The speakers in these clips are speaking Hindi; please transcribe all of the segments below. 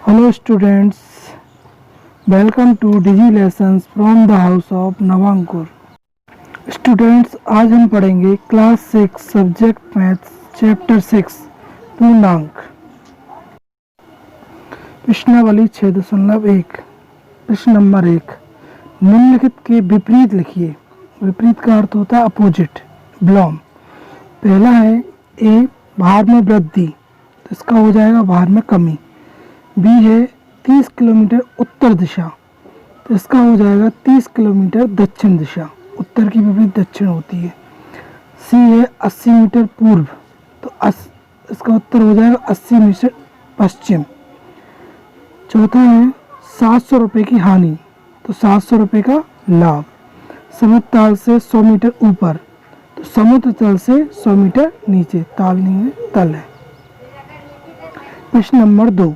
Hello students, welcome to Digi Lessons from the house of Navankur. Students, आज हम पढ़ेंगे क्लास 6 सब्जेक्ट मैथ्स चैप्टर 6 पूर्णांक। प्रश्नावली 6.1। प्रश्न नंबर 1, निम्नलिखित के विपरीत लिखिए। विपरीत का अर्थ होता है अपोजिट, बिलोंग। पहला है ए, भार में वृद्धि, तो इसका हो जाएगा भार में कमी। बी है 30 किलोमीटर उत्तर दिशा, तो इसका हो जाएगा 30 किलोमीटर दक्षिण दिशा। उत्तर की विपरीत दक्षिण होती है। सी है 80 मीटर पूर्व, तो इसका उत्तर हो जाएगा 80 मीटर पश्चिम। चौथा है 700 रुपये की हानि, तो 700 रुपये का लाभ। समुद्र ताल से 100 मीटर ऊपर, तो समुद्र तल से 100 मीटर नीचे। ताल नहीं है, तल है। प्रश्न नंबर 2,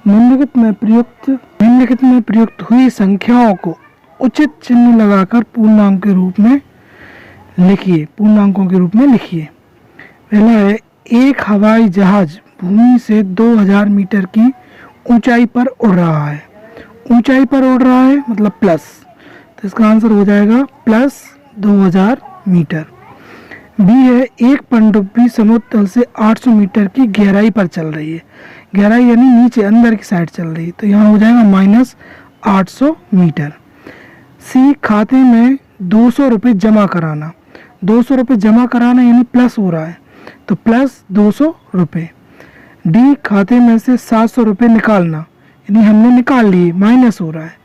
निम्नलिखित में प्रयुक्त हुई संख्याओं को उचित चिन्ह लगाकर पूर्णांकों के रूप में लिखिए। पहला है एक हवाई जहाज भूमि से 2000 मीटर की ऊंचाई पर उड़ रहा है। ऊंचाई पर उड़ रहा है मतलब प्लस, तो इसका आंसर हो जाएगा प्लस 2000 मीटर। बी है एक पनडुब्बी समुद्र तल से 800 मीटर की गहराई पर चल रही है। गहराई यानी नीचे अंदर की साइड चल रही है, तो यहाँ हो जाएगा माइनस 800 मीटर। सी खाते में 200 रुपये जमा कराना। 200 रुपये जमा कराना यानी प्लस हो रहा है, तो प्लस 200 रुपये। डी खाते में से 700 रुपये निकालना, यानी हमने निकाल लिए, माइनस हो रहा है,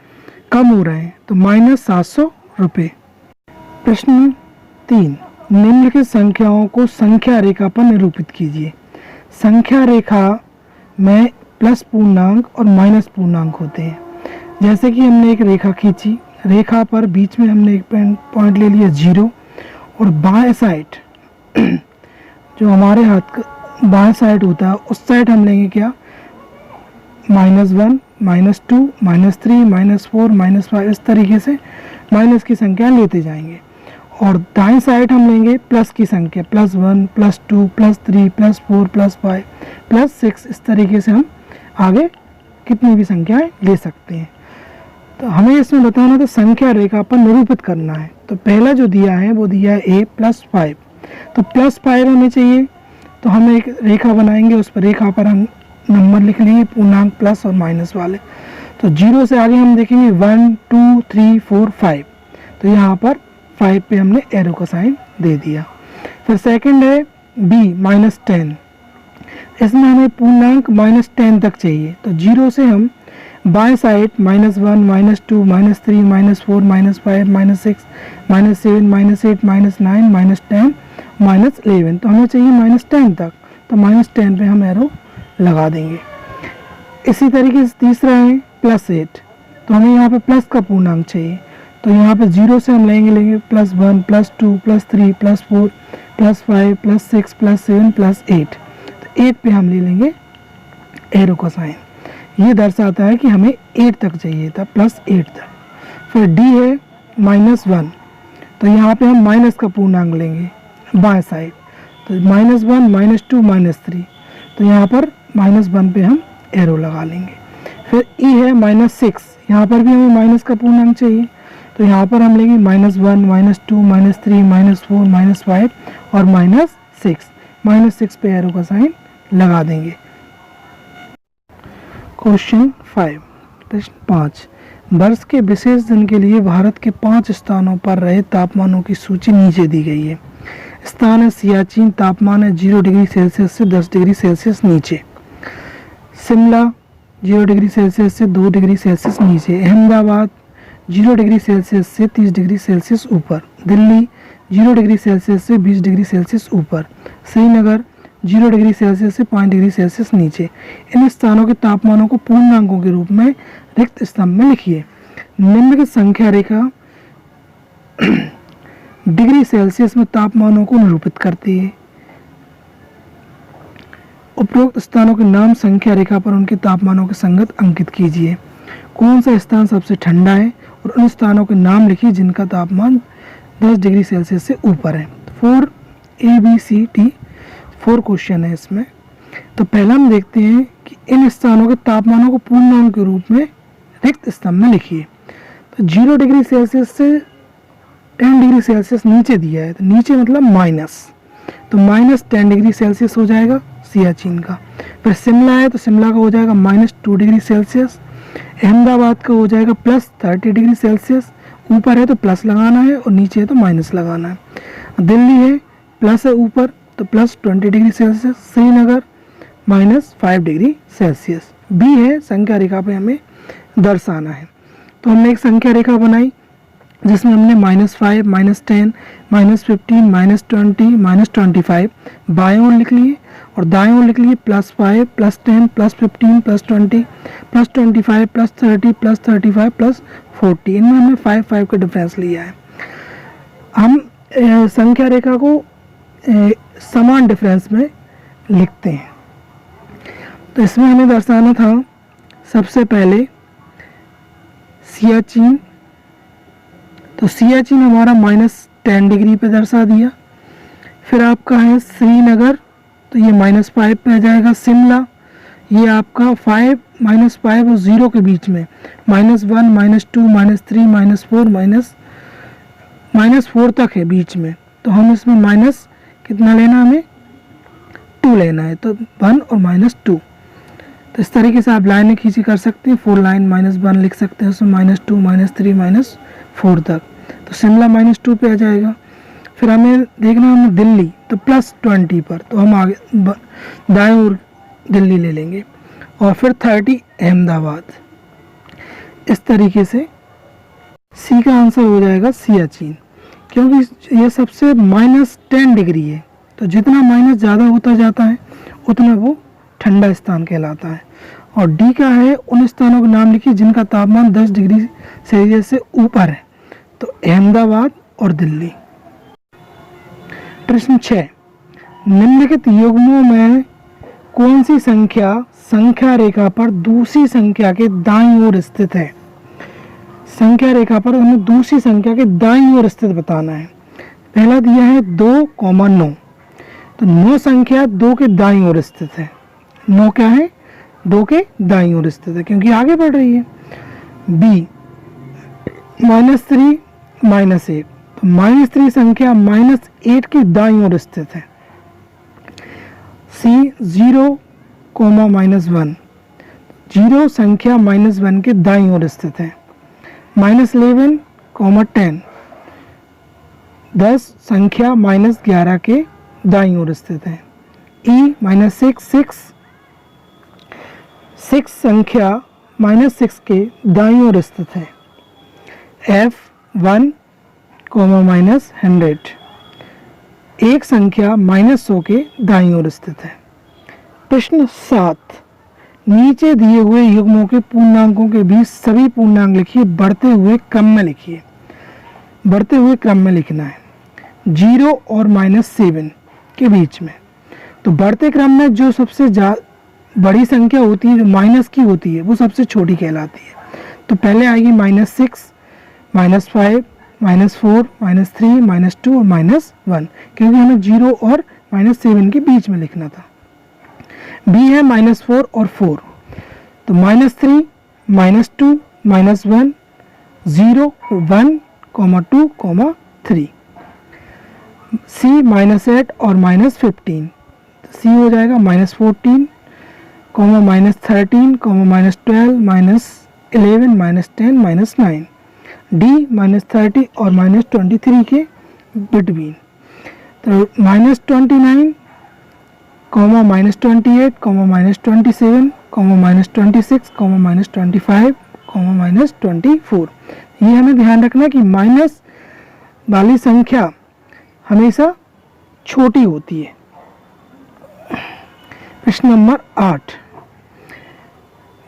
कम हो रहे हैं, तो माइनस 700 रुपये। प्रश्न 3, निम्नलिखित संख्याओं को संख्या रेखा पर निरूपित कीजिए। संख्या रेखा में प्लस पूर्णांक और माइनस पूर्णांक होते हैं। जैसे कि हमने एक रेखा खींची, रेखा पर बीच में हमने एक पॉइंट ले लिया 0, और बाएं साइड जो हमारे हाथ का बाएं साइड होता है उस साइड हम लेंगे क्या, -1, -2, -3, -4, -5, इस तरीके से माइनस की संख्या लेते जाएंगे। और दाएं साइड हम लेंगे प्लस की संख्या, +1, +2, +3, +4, +5, +6, इस तरीके से हम आगे कितनी भी संख्याएं ले सकते हैं। तो हमें इसमें बताना तो संख्या रेखा पर निरूपित करना है। तो पहला जो दिया है वो दिया है A +5, तो +5 हमें चाहिए, तो हम एक रेखा बनाएंगे, उस पर रेखा पर हम नंबर लिख लेंगे पूर्णांक प्लस और माइनस वाले। तो 0 से आगे हम देखेंगे 1, 2, 3, 4, 5, तो यहाँ पर 5 पे हमने एरो का साइन दे दिया। फिर सेकंड है B -10, इसमें हमें पूर्णांक -10 तक चाहिए, तो 0 से हम बाएं साइड -1, -2, -3, -4, -5, -6, -7, -8, -9, -10, -11, तो हमें चाहिए -10 तक, तो -10 पे हम एरो लगा देंगे। इसी तरीके से तीसरा है +8, तो हमें यहाँ पे प्लस का पूर्णांक चाहिए, तो यहाँ पे 0 से हम लेंगे +1, +2, +3, +4, +5, +6, +7, +8, तो 8 पे हम ले लेंगे एरो का साइन। ये दर्शाता है कि हमें 8 तक चाहिए था, +8 तक। फिर D है -1, तो यहाँ पे हम माइनस का पूर्णांक लेंगे बाएं साइड, तो -1, -2, -3, तो यहाँ पर -1 पे हम एरो लगा लेंगे। फिर E है -6, यहाँ पर भी हमें माइनस का पूर्णांक चाहिए, तो यहाँ पर हम लेंगे -1, -2, -3, -4, -5 और -6 पे एरो का साइन लगा देंगे। क्वेश्चन 5, प्रश्न 5, वर्ष के विशेष दिन के लिए भारत के 5 स्थानों पर रहे तापमानों की सूची नीचे दी गई है। स्थान है सियाचिन, तापमान है 0 डिग्री सेल्सियस से 10 डिग्री सेल्सियस नीचे। शिमला 0 डिग्री सेल्सियस से 2 डिग्री सेल्सियस नीचे। अहमदाबाद 0 डिग्री सेल्सियस से 30 डिग्री सेल्सियस ऊपर। दिल्ली 0 डिग्री सेल्सियस से 20 डिग्री सेल्सियस ऊपर। श्रीनगर 0 डिग्री सेल्सियस से 5 डिग्री सेल्सियस नीचे। इन स्थानों के तापमानों को पूर्णांकों के रूप में रिक्त स्तंभ में लिखिए। निम्नलिखित संख्या रेखा डिग्री सेल्सियस में तापमानों को निरूपित करती है। उपरोक्त स्थानों के नाम संख्या रेखा पर उनके तापमानों के संगत अंकित कीजिए। कौन सा स्थान सबसे ठंडा है और उन स्थानों के नाम लिखिए जिनका तापमान 10 डिग्री सेल्सियस से ऊपर है। 4 क्वेश्चन है इसमें। तो पहला हम देखते हैं कि इन स्थानों के तापमानों को पूर्णांक के रूप में रिक्त स्तंभ में लिखिए। तो 0 डिग्री सेल्सियस से 10 डिग्री सेल्सियस नीचे दिया है, तो नीचे मतलब माइनस, तो -10 डिग्री सेल्सियस हो जाएगा सियाचिन का। फिर शिमला है तो शिमला का हो जाएगा -2 डिग्री सेल्सियस। अहमदाबाद का हो जाएगा +30 डिग्री सेल्सियस। ऊपर है तो प्लस लगाना है और नीचे है तो माइनस लगाना है। दिल्ली है प्लस है ऊपर तो +20 degree Celsius. Srinagar -5 degree Celsius. बी है संख्या रेखा पे हमें दर्शाना है। तो हमने एक संख्या रेखा बनाई जिसमें हमने -5, -10, -15, -20, -25 बाएं ओर लिख लिए और दाएं ओर लिख लिए +5, +10, +15, +20, +25, +30, +35, +40। इनमें हमने 5 का डिफरेंस लिया है। हम संख्या रेखा को समान डिफरेंस में लिखते हैं। तो इसमें हमें दर्शाना था सबसे पहले सियाचिन, तो सियाचिन हमारा -10 डिग्री पे दर्शा दिया। फिर आपका है श्रीनगर, तो ये -5 पे आ जाएगा। शिमला ये आपका 5 और 0 के बीच में -1, -2, -3, -4 तक है बीच में। तो हम इसमें माइनस कितना लेना, हमें 2 लेना है, तो 1 और -2। तो इस तरीके से आप लाइनें खींची कर सकते हैं। 4 लाइन -1 लिख सकते हैं, उसमें -2, -3, -4 तक। तो शिमला -2 पे आ जाएगा। फिर हमें देखना हमें दिल्ली, तो +20 पर, तो हम आगे दाएं ओर दिल्ली ले लेंगे। और फिर 30 अहमदाबाद। इस तरीके से सी का आंसर हो जाएगा सियाचिन, क्योंकि ये सबसे -10 डिग्री है। तो जितना माइनस ज़्यादा होता जाता है उतना वो ठंडा स्थान कहलाता है। और डी का है उन स्थानों के नाम लिखिए जिनका तापमान 10 डिग्री सेल्सियस से ऊपर है। तो अहमदाबाद और दिल्ली। प्रश्न 6, निम्नलिखित युग्मों में कौन सी संख्या रेखा पर दूसरी संख्या के दाईं ओर स्थित है। संख्या रेखा पर हमें दूसरी संख्या के दाईं ओर स्थित बताना है। पहला दिया है 2,9, तो 9 संख्या 2 के दाईं ओर स्थित है। 9 क्या है, 2 के दाईं ओर स्थित है क्योंकि आगे बढ़ रही है। बी -3, -8, तो -3 संख्या -8 के दाईं ओर स्थित है। सी 0, -1, 0 संख्या -1 के दाईं ओर स्थित है। -11, 10, 10 संख्या -11 के दाईं ओर स्थित है। ई -6, 6 संख्या -6 के दाईं ओर स्थित है। F 1, -100, 1 संख्या -100 के दाईं ओर स्थित है। प्रश्न 7, नीचे दिए हुए युग्मों के पूर्णांकों के बीच सभी पूर्णांक लिखिए, बढ़ते हुए क्रम में लिखिए। बढ़ते हुए क्रम में लिखना है 0 और -7 के बीच में। तो बढ़ते क्रम में जो सबसे बड़ी संख्या होती है, जो माइनस की होती है, वो सबसे छोटी कहलाती है। तो पहले आएगी -6, -5, -4, -3, -2 और -1, क्योंकि हमें 0 और -7 के बीच में लिखना था। बी है -4 और 4, तो -3, -2, -1, 0, 1, 2, 3। सी -8 और -15, सी हो जाएगा -14, -13, -12, -11, -10, -9। डी -30 और -23 के बिटवीन। तो -29, -28, -27, -26, -25, -24। ये हमें ध्यान रखना कि माइनस वाली संख्या हमेशा छोटी होती है। प्रश्न नंबर 8,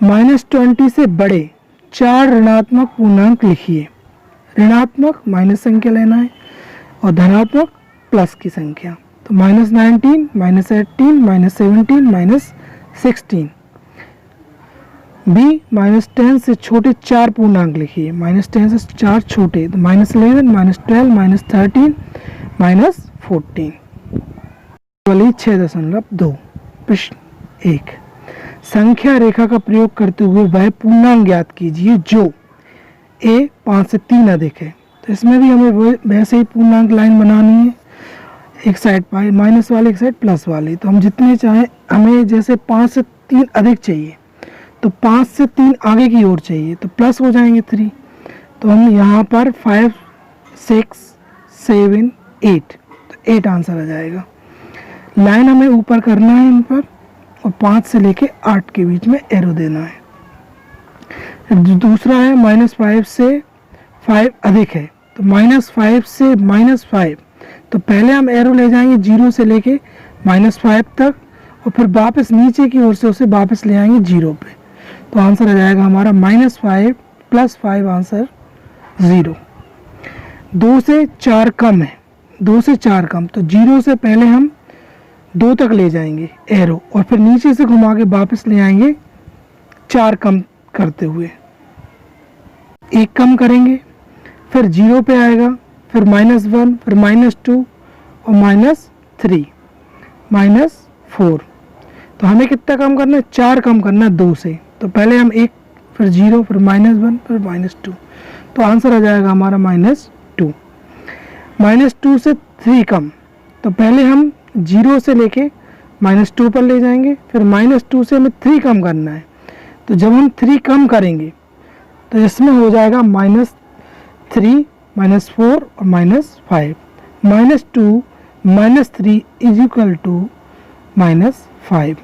-20 से बड़े 4 ऋणात्मक पूर्णांक लिखिए। ऋणात्मक माइनस संख्या लेना है और धनात्मक प्लस की संख्या। तो -19, -18, -17, -16। बी -10 से छोटे 4 पूर्णांक लिखिए। -10 से 4 छोटे, तो -11, -12, -13, -14। 6.2। प्रश्न 1, संख्या रेखा का प्रयोग करते हुए वह पूर्णांक ज्ञात कीजिए जो a 5 से 3 अधिक है। तो इसमें भी हमें वैसे ही पूर्णांक लाइन बनानी है, एक साइड माइनस वाले एक साइड प्लस वाली। तो हम जितने चाहें, हमें जैसे 5 से 3 अधिक चाहिए तो 5 से 3 आगे की ओर चाहिए तो प्लस हो जाएंगे 3। तो हम यहाँ पर 5 6 7 8, तो 8 आंसर आ जाएगा। लाइन हमें ऊपर करना है इन पर और 5 से लेके 8 के बीच में एरो देना है। दूसरा है -5 से 5 अधिक है, तो -5 से -5, तो पहले हम एरो ले जाएंगे 0 से लेके -5 तक और फिर वापस नीचे की ओर से उसे वापस ले आएंगे 0 पे। तो आंसर आ जाएगा हमारा -5 + 5 आंसर 0। 2 से 4 कम है, 2 से 4 कम, तो 0 से पहले हम 2 तक ले जाएंगे एरो और फिर नीचे से घुमा के वापस ले आएंगे 4 कम करते हुए। 1 कम करेंगे, फिर 0 पे आएगा, फिर -1, फिर -2 और -3, -4। तो हमें कितना कम करना है? 4 कम करना है 2 से। तो पहले हम 1, फिर 0, फिर -1, फिर -2। तो आंसर आ जाएगा हमारा -2। -2 से 3 कम, तो पहले हम 0 से लेके -2 पर ले जाएंगे, फिर -2 से हमें 3 कम करना है। तो जब हम 3 कम करेंगे तो इसमें हो जाएगा -3, -4 और -5। -2 -3 = -5।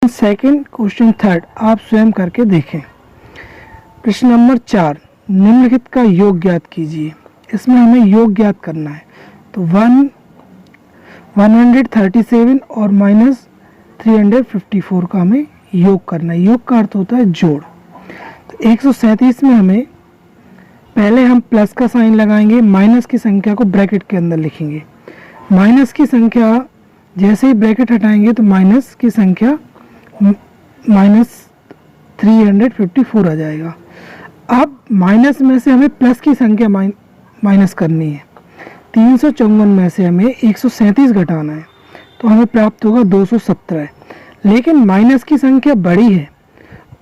सेकेंड क्वेश्चन थर्ड आप स्वयं करके देखें। प्रश्न नंबर 4, निम्नलिखित का योग ज्ञात कीजिए। इसमें हमें योग ज्ञात करना है। तो 137 और -354 का हमें योग करना है। योग का अर्थ होता है जोड़। तो 137 में हमें पहले हम प्लस का साइन लगाएंगे, माइनस की संख्या को ब्रैकेट के अंदर लिखेंगे। माइनस की संख्या जैसे ही ब्रैकेट हटाएंगे तो माइनस की संख्या -354 आ जाएगा। अब माइनस में से हमें प्लस की संख्या माइनस करनी है। 354 में से हमें 137 घटाना है, तो हमें प्राप्त होगा 217। लेकिन माइनस की संख्या बड़ी है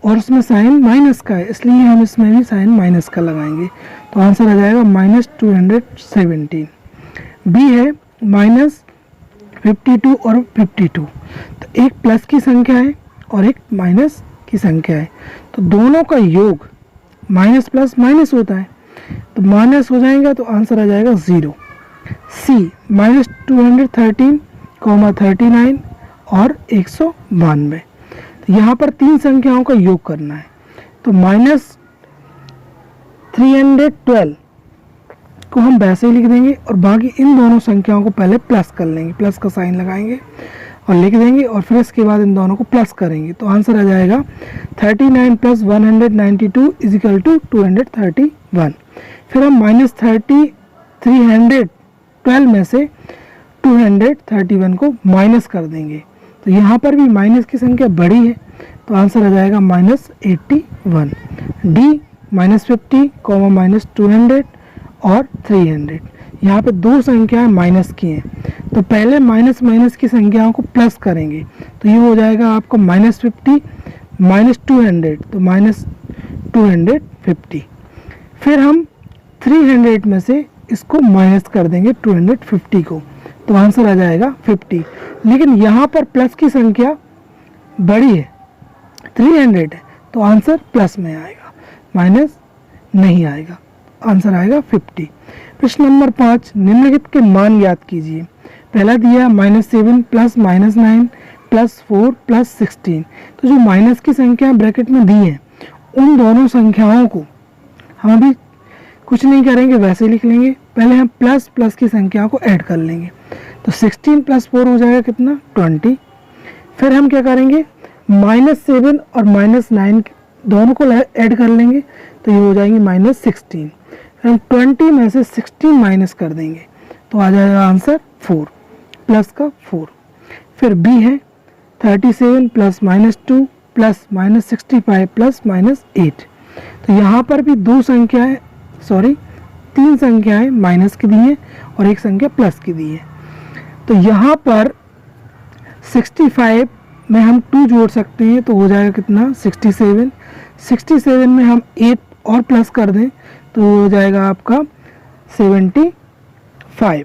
और उसमें साइन माइनस का है, इसलिए हम इसमें भी साइन माइनस का लगाएंगे। तो आंसर आ जाएगा -217। बी है -52 और 52। तो एक प्लस की संख्या है और एक माइनस की संख्या है, तो दोनों का योग माइनस प्लस माइनस होता है, तो माइनस हो जाएगा तो आंसर आ जाएगा 0। सी -213, 39 और 192। तो यहाँ पर 3 संख्याओं का योग करना है। तो -312 को हम वैसे ही लिख देंगे और बाकी इन दोनों संख्याओं को पहले प्लस कर लेंगे, प्लस का साइन लगाएंगे और लिख देंगे और फिर इसके बाद इन दोनों को प्लस करेंगे। तो आंसर आ जाएगा 39 + 192 = 231। फिर हम -312 में से 231 को माइनस कर देंगे। तो यहाँ पर भी माइनस की संख्या बड़ी है, तो आंसर आ जाएगा -81। डी -50, -200 और 300। यहाँ पे 2 संख्याएं माइनस की हैं, तो पहले माइनस माइनस की संख्याओं को प्लस करेंगे। तो ये हो जाएगा आपको -50 -200, तो -250। फिर हम 300 में से इसको माइनस कर देंगे 250 को, तो आंसर आ जाएगा 50। लेकिन यहाँ पर प्लस की संख्या बड़ी है, 300 है, तो आंसर प्लस में आएगा, माइनस नहीं आएगा, आंसर आएगा 50। प्रश्न नंबर 5, निम्नलिखित के मान ज्ञात कीजिए। पहला दिया -7 + -9 + 4 + 16। तो जो माइनस की संख्या ब्रैकेट में दी है उन दोनों संख्याओं को हम अभी कुछ नहीं करेंगे, वैसे लिख लेंगे। पहले हम प्लस की संख्या को ऐड कर लेंगे, तो 16 + 4 हो जाएगा कितना? 20। फिर हम क्या करेंगे? -7 और -9 दोनों को ऐड कर लेंगे, तो ये हो जाएंगे -16। फिर हम 20 में से 16 माइनस कर देंगे, तो आ जाएगा आंसर 4, प्लस का 4। फिर बी है 37 + -2 + -65 + -8। तो यहाँ पर भी 3 संख्याएं माइनस की दी हैं और एक संख्या प्लस की दी है। तो यहाँ पर 65 में हम 2 जोड़ सकते हैं तो हो जाएगा कितना 67। 67 में हम 8 और प्लस कर दें तो हो जाएगा आपका 75।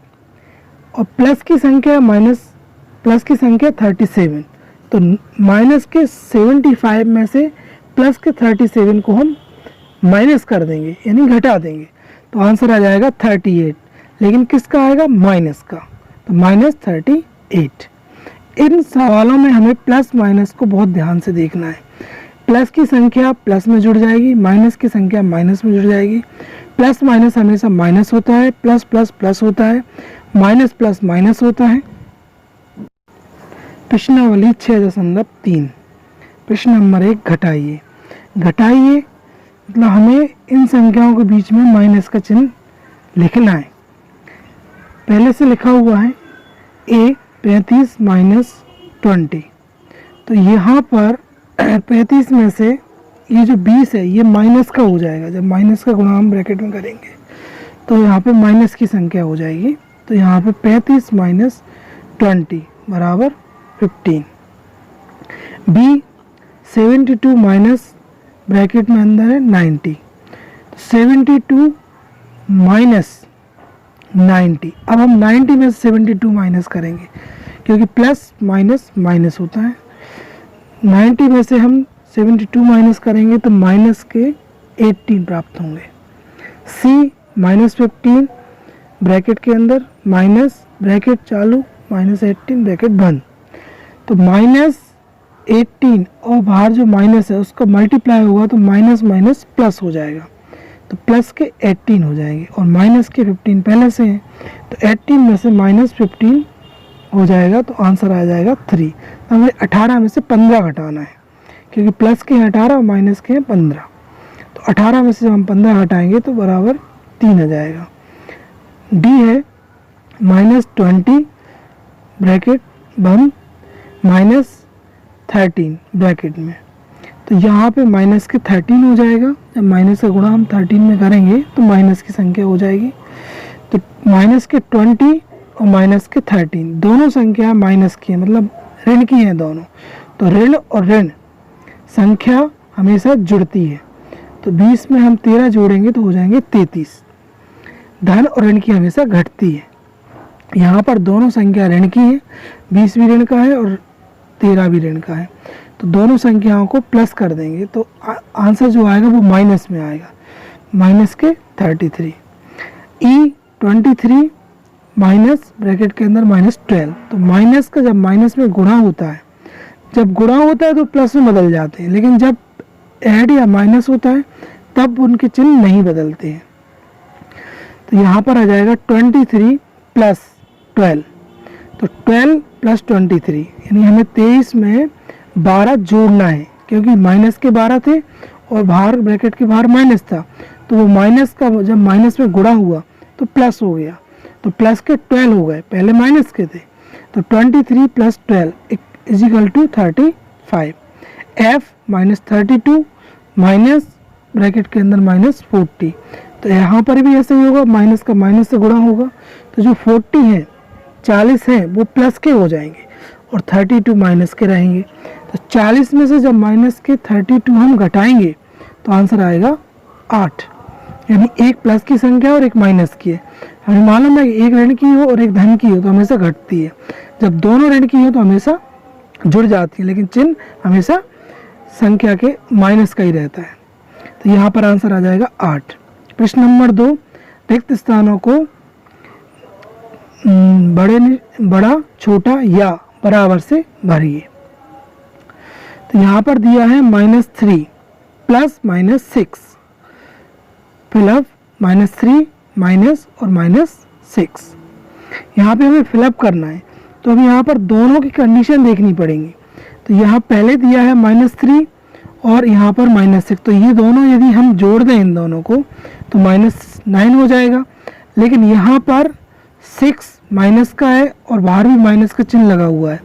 और प्लस की संख्या माइनस प्लस की संख्या 37, तो माइनस के 75 में से प्लस के 37 को हम माइनस कर देंगे यानी घटा देंगे, तो आंसर आ जाएगा 38। लेकिन किसका आएगा? माइनस का, तो -38। इन सवालों में हमें प्लस माइनस को बहुत ध्यान से देखना है। प्लस की संख्या प्लस में जुड़ जाएगी, माइनस की संख्या माइनस में जुड़ जाएगी। प्लस माइनस हमेशा माइनस होता है, प्लस प्लस प्लस होता है, माइनस प्लस माइनस होता है। प्रश्नावली 6.3। प्रश्न नंबर 1, घटाइए। घटाइए मतलब हमें इन संख्याओं के बीच में माइनस का चिन्ह लिखना है। पहले से लिखा हुआ है a 35 माइनस 20, तो यहाँ पर 35 में से ये जो 20 है ये माइनस का हो जाएगा। जब माइनस का गुणा हम ब्रैकेट में करेंगे तो यहाँ पे माइनस की संख्या हो जाएगी, तो यहाँ पे 35 माइनस 20 बराबर 15। b 72 माइनस ब्रैकेट में अंदर है 90, 72 माइनस 90। अब हम 90 में से 72 माइनस करेंगे क्योंकि प्लस माइनस माइनस होता है। 90 में से हम 72 माइनस करेंगे तो माइनस के 18 प्राप्त होंगे। c -15 ब्रैकेट के अंदर माइनस ब्रैकेट चालू -18 ब्रैकेट बंद, तो -18 और बाहर जो माइनस है उसका मल्टीप्लाई होगा तो माइनस माइनस प्लस हो जाएगा, तो प्लस के 18 हो जाएंगे और माइनस के 15 पहले से हैं, तो 18 में से -15 हो जाएगा तो आंसर आ जाएगा 3। हमें 18 में से 15 घटाना है क्योंकि प्लस के हैं 18 और माइनस के हैं 15, तो 18 में से जब हम 15 घटाएंगे तो बराबर 3 आ जाएगा। डी है -20 ब्रैकेट बंद -13 ब्रैकेट में, तो यहाँ पे माइनस के 13 हो जाएगा। जब माइनस का गुणा हम 13 में करेंगे तो माइनस की संख्या हो जाएगी, तो माइनस के 20 और माइनस के 13 दोनों संख्या माइनस की है, मतलब ऋण की है दोनों, तो ऋण और ऋण संख्या हमेशा जुड़ती है, तो 20 में हम 13 जोड़ेंगे तो हो जाएंगे 33। धन और ऋण की हमेशा घटती है। यहाँ पर दोनों संख्या ऋण की है, 20 भी ऋण का है और 13 भी ऋण का है, तो दोनों संख्याओं को प्लस कर देंगे तो आंसर जो आएगा वो माइनस में आएगा, माइनस के 33। ई 23 माइनस ब्रैकेट के अंदर -12, तो माइनस का जब माइनस में गुणा होता है, जब गुणा होता है तो प्लस में बदल जाते हैं, लेकिन जब ऐड या माइनस होता है तब उनके चिन्ह नहीं बदलते हैं। तो यहाँ पर आ जाएगा 23 + 12, तो 12 + 23 यानी हमें 23 में 12 जोड़ना है क्योंकि माइनस के 12 थे और बाहर ब्रैकेट के बाहर माइनस था, तो वो माइनस का जब माइनस में गुणा हुआ तो प्लस हो गया, तो प्लस के 12 हो गए, पहले माइनस के थे, तो 23 + 12 = 35। f -32 माइनस ब्रैकेट के अंदर -40, तो यहाँ पर भी ऐसे ही होगा, माइनस का माइनस से गुणा होगा, तो जो 40 हैं 40 हैं वो प्लस के हो जाएंगे और 32 माइनस के रहेंगे, तो 40 में से जब माइनस के 32 हम घटाएंगे तो आंसर आएगा 8, यानी एक प्लस की संख्या और एक माइनस की है। हमें मालूम है कि एक ऋण की हो और एक धन की हो तो हमेशा घटती है, जब दोनों ऋण की हो तो हमेशा जुड़ जाती है, लेकिन चिन्ह हमेशा संख्या के माइनस का ही रहता है, तो यहाँ पर आंसर आ जाएगा 8। प्रश्न नंबर 2, रिक्त स्थानों को बड़ा छोटा या बराबर से भरिए। तो यहाँ पर दिया है -3 + -6, फिलअप -3 माइनस और -6, यहाँ पे हमें फिलअप करना है, तो अभी यहाँ पर दोनों की कंडीशन देखनी पड़ेंगी। तो यहाँ पहले दिया है -3 और यहाँ पर -6, तो ये दोनों यदि हम जोड़ दें इन दोनों को तो -9 हो जाएगा, लेकिन यहाँ पर 6 माइनस का है और बाहर भी माइनस का चिन्ह लगा हुआ है,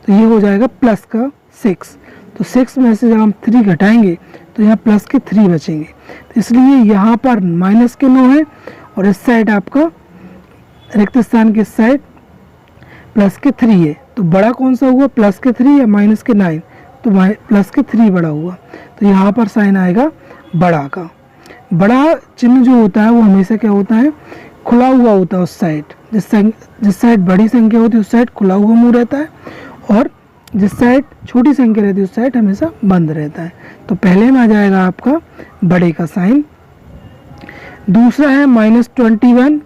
तो ये हो जाएगा प्लस का 6, तो 6 में से जब हम 3 घटाएंगे तो यहाँ प्लस के 3 बचेंगे, तो इसलिए यहाँ पर माइनस के 9 है और इस साइड आपका रिक्त स्थान के साइड प्लस के 3 है, तो बड़ा कौन सा हुआ, प्लस के 3 या माइनस के 9, तो प्लस के 3 बड़ा हुआ, तो यहाँ पर साइन आएगा बड़ा का। बड़ा चिन्ह जो होता है वो हमेशा क्या होता है, खुला हुआ होता है उस साइड, जिस साइड बड़ी संख्या होती है उस साइड खुला हुआ मुंह रहता है, और जिस साइड छोटी संख्या रहती है उस साइड हमेशा बंद रहता है। तो पहले में आ जाएगा आपका बड़े का साइन। दूसरा है -21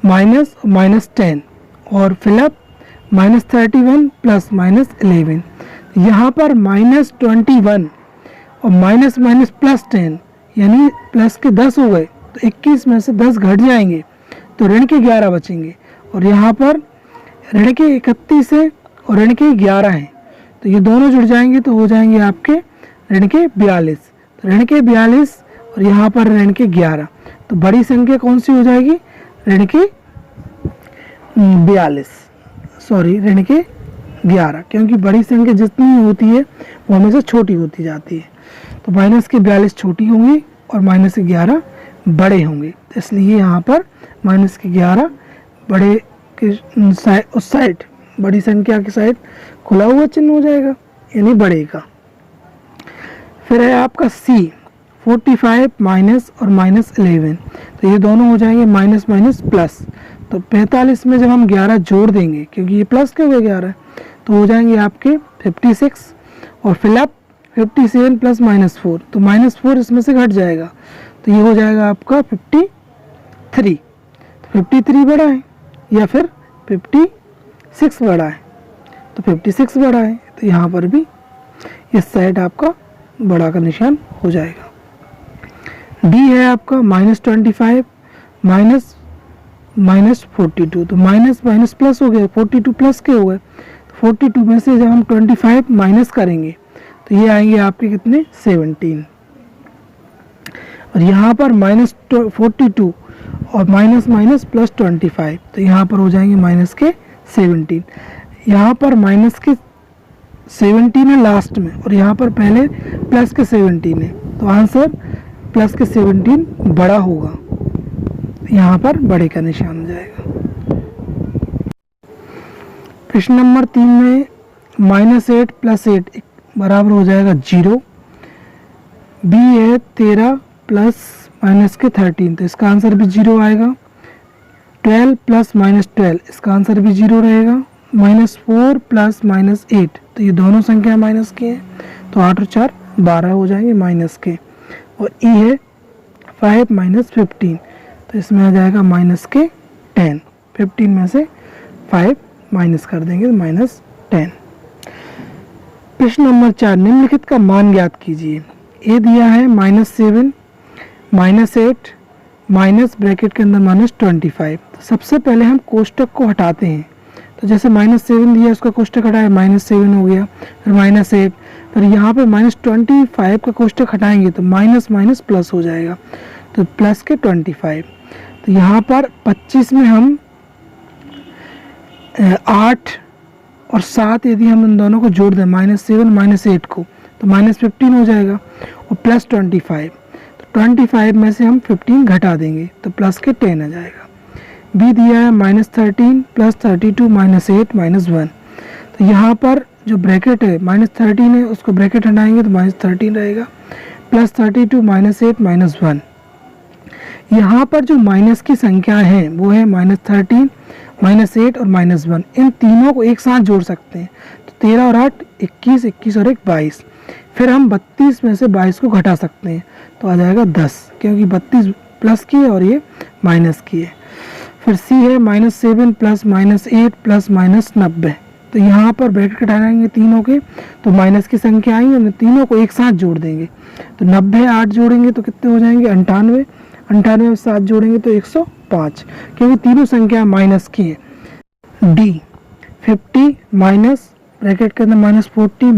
-10 और फिलअप -31 प्लस -11। यहाँ पर -21 और माइनस प्लस 10 यानी प्लस के 10 हो गए, तो 21 में से 10 घट जाएंगे तो ऋण के 11 बचेंगे, और यहाँ पर ऋण के 31 है और ऋण के 11 हैं, तो ये दोनों जुड़ जाएंगे तो हो जाएंगे आपके ऋण के 42। तो ऋण के 42 और यहाँ पर ऋण के 11, तो बड़ी संख्या कौन सी हो जाएगी, ऋण के 42, सॉरी ऋण के 11, क्योंकि बड़ी संख्या जितनी होती है वो हमेशा छोटी होती जाती है। तो माइनस के 42 छोटी होंगी और माइनस के 11 बड़े होंगे, इसलिए यहाँ पर माइनस के 11 बड़े के उस साइड, बड़ी संख्या की साइड खुला हुआ चिन्ह हो जाएगा, यानी बड़े का। फिर है आपका C 45 माइनस और -11, तो ये दोनों हो जाएंगे माइनस माइनस प्लस। तो 45 में जब हम 11 जोड़ देंगे, क्योंकि ये प्लस के हुए 11, तो हो जाएंगे आपके 56, और फिलअप 57 प्लस -4, तो -4 इसमें से घट जाएगा, तो ये हो जाएगा आपका 53। तो 53 बड़ा है या फिर 56 बड़ा है, तो 56 बड़ा है, तो यहाँ पर भी इस साइड आपका बड़ा का निशान हो जाएगा। D है आपका -25 -42, तो माइनस प्लस हो गया, 42 प्लस के हो गए, 42 में से जब हम 25 माइनस करेंगे तो ये आएंगे आपके कितने, 17, और यहाँ पर -42 और माइनस प्लस 25, तो यहाँ पर हो जाएंगे माइनस के 17। यहाँ पर माइनस के 17 है लास्ट में, और यहाँ पर पहले प्लस के 17 है, तो आंसर प्लस के 17 बड़ा होगा, यहाँ पर बड़े का निशान हो जाएगा। प्रश्न नंबर 3 में -8 प्लस 8 बराबर हो जाएगा 0। B है 13 प्लस माइनस के 13, तो इसका आंसर भी 0 आएगा। 12 प्लस -12, इसका आंसर भी 0 रहेगा। -4 प्लस -8, तो ये दोनों संख्या माइनस की हैं, तो 8 और 4 12 हो जाएंगे माइनस के। और E है 5 -15, तो इसमें आ जाएगा माइनस के 10। 15 में से 5 माइनस कर देंगे तो -10। प्रश्न नंबर 4, निम्नलिखित का मान ज्ञात कीजिए। ए दिया है -7 -8 माइनस ब्रैकेट के अंदर -25। तो सबसे पहले हम कोष्टक को हटाते हैं, तो जैसे -7 दिया उसका कोष्टक हटाया, -7 हो गया, फिर -8, फिर यहाँ पे -25 का कोष्टक हटाएंगे तो माइनस माइनस प्लस हो जाएगा, तो प्लस के 25। तो यहाँ पर 25 में हम 8 और 7 यदि हम इन दोनों को जोड़ दें, -7 -8 को, तो -15 हो जाएगा, और प्लस 25, तो 25 में से हम 15 घटा देंगे तो प्लस के 10 आ जाएगा। बी दिया है -13 प्लस 32 -8 -1, तो यहाँ पर जो ब्रैकेट है -13 है उसको ब्रैकेट हटाएंगे तो -13 रहेगा, प्लस 32 -8 -1। यहाँ पर जो माइनस की संख्या है वो है -13 -8 और -1, इन तीनों को एक साथ जोड़ सकते हैं, तो 13 और 8 21, 21 और 1 22। फिर हम 32 में से 22 को घटा सकते हैं तो आ जाएगा 10, क्योंकि 32 प्लस की है और ये माइनस की है। फिर सी है -7 प्लस -8 प्लस -90, तो यहाँ पर ब्रैकेट हटाएंगे तीनों के तो माइनस की संख्या आएंगे, हम तीनों को एक साथ जोड़ देंगे तो 90 8 जोड़ेंगे तो कितने हो जाएंगे 98, 98 में 7 जोड़ेंगे तो 105, क्योंकि तीनों संख्या माइनस की है। डी 50 माइनस ब्रैकेट के अंदर -40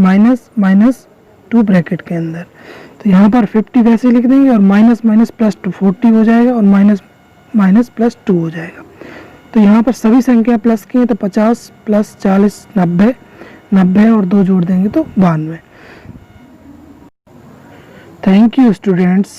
माइनस 2 ब्रैकेट के अंदर, तो यहाँ पर 50 वैसे लिख देंगे और माइनस प्लस 2 40 हो जाएगा और माइनस प्लस 2 हो जाएगा। तो यहाँ पर सभी संख्या प्लस की है तो 50 प्लस 40 90 और 2 जोड़ देंगे तो 92। Thank you students.